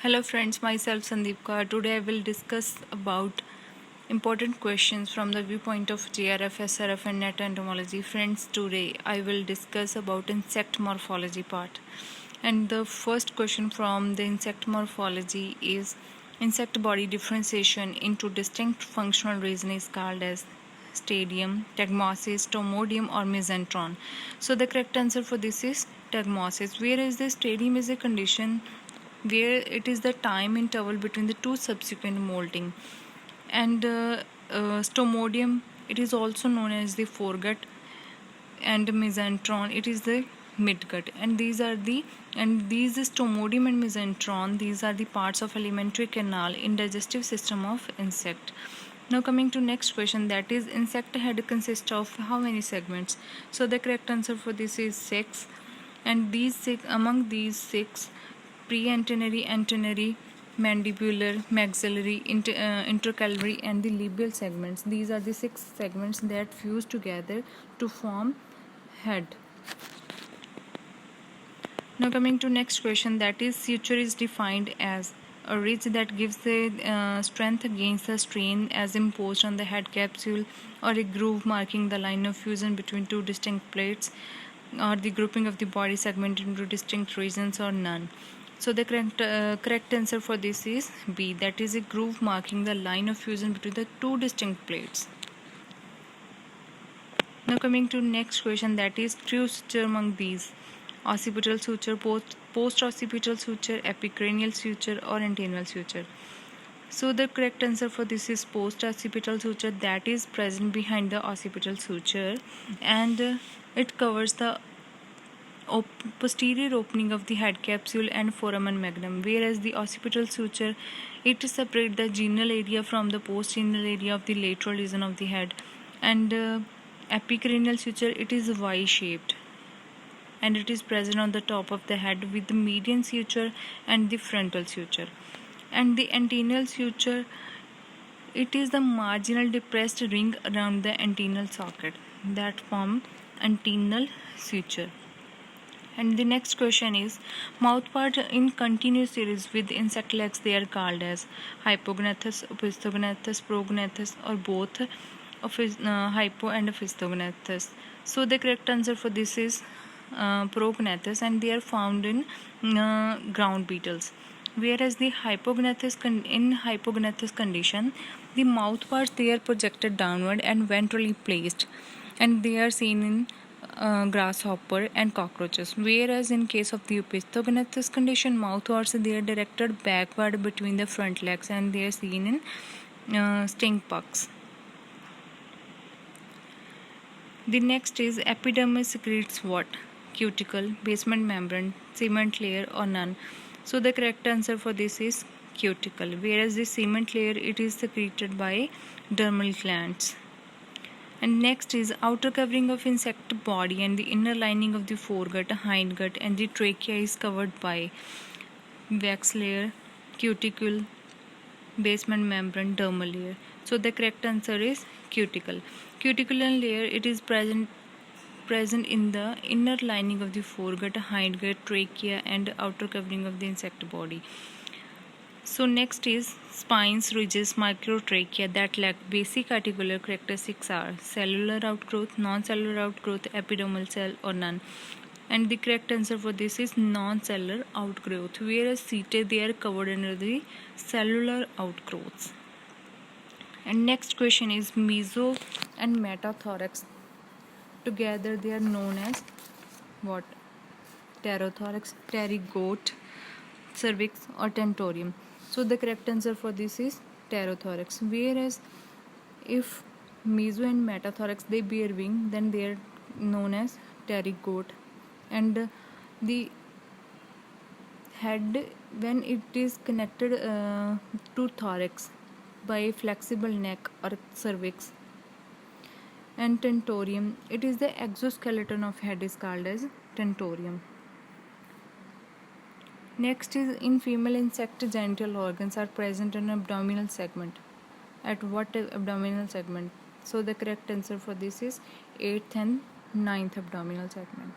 Hello friends, myself Sandeep Kaur. Today I will discuss about important questions from the viewpoint of JRF, SRF and NET entomology. Friends, today I will discuss about insect morphology part. And the first question from the insect morphology is insect body differentiation into distinct functional region is called as stadium, tagmosis, stomodium or mesenteron. So the correct answer for this is tagmosis, whereas the stadium is a condition where it is the time interval between the two subsequent molting, and stomodium, it is also known as the foregut, and mesenteron, it is the midgut. And these stomodium and mesenteron, these are the parts of alimentary canal in digestive system of insect. Now coming to next question, that is insect head consists of how many segments? So the correct answer for this is 6, and among these 6, pre-antennary, antennary, mandibular, maxillary, intercalary and the labial segments, these are the 6 segments that fuse together to form head. Now coming to next question, that is suture is defined as a ridge that gives the strength against the strain as imposed on the head capsule, or a groove marking the line of fusion between two distinct plates, or the grouping of the body segment into distinct regions, or none. So the correct answer for this is B, that is a groove marking the line of fusion between the two distinct plates. Now coming to next question, that is true suture among these: occipital suture, post-occipital suture, epicranial suture or antennal suture. So the correct answer for this is post-occipital suture, that is present behind the occipital suture, and it covers the posterior opening of the head capsule and foramen magnum, whereas the occipital suture, it separates the genal area from the postgenal area of the lateral region of the head, and epicranial suture, it is Y-shaped and it is present on the top of the head with the median suture and the frontal suture. And the antennal suture, it is the marginal depressed ring around the antennal socket that form antennal suture. And the next question is mouth part in continuous series with insect legs, they are called as hypognathus, opisthognathes, prognathus, or both hypo and opisthognathes. So the correct answer for this is prognathus, and they are found in ground beetles. Whereas the in hypognathous condition, the mouth parts, they are projected downward and ventrally placed, and they are seen in grasshopper and cockroaches. Whereas in case of the opisthognatous condition, mouth parts, they are directed backward between the front legs and they are seen in stink bugs. The next is epidermis secretes what? Cuticle, basement membrane, cement layer or none. So the correct answer for this is cuticle, whereas the cement layer, it is secreted by dermal glands. And next is outer covering of insect body and the inner lining of the foregut, hindgut and the trachea is covered by wax layer, cuticle, basement membrane, dermal layer. So the correct answer is cuticle. Cuticular layer, it is present in the inner lining of the foregut, hindgut, trachea and outer covering of the insect body. So next is spines, ridges, microtrachea that lack basic articular characteristics are cellular outgrowth, non-cellular outgrowth, epidermal cell or none. And the correct answer for this is non-cellular outgrowth, whereas setae, they are covered under the cellular outgrowths. And next question is meso and metathorax. Together they are known as what? Pterothorax, pterygote, cervix or tentorium. So the correct answer for this is pterothorax, whereas if meso and metathorax, they bear wing, then they are known as pterygote. And the head, when it is connected to thorax by a flexible neck or cervix. And tentorium, it is the exoskeleton of head, is called as tentorium. Next is in female insect, genital organs are present in abdominal segment. At what abdominal segment? So the correct answer for this is 8th and 9th abdominal segment.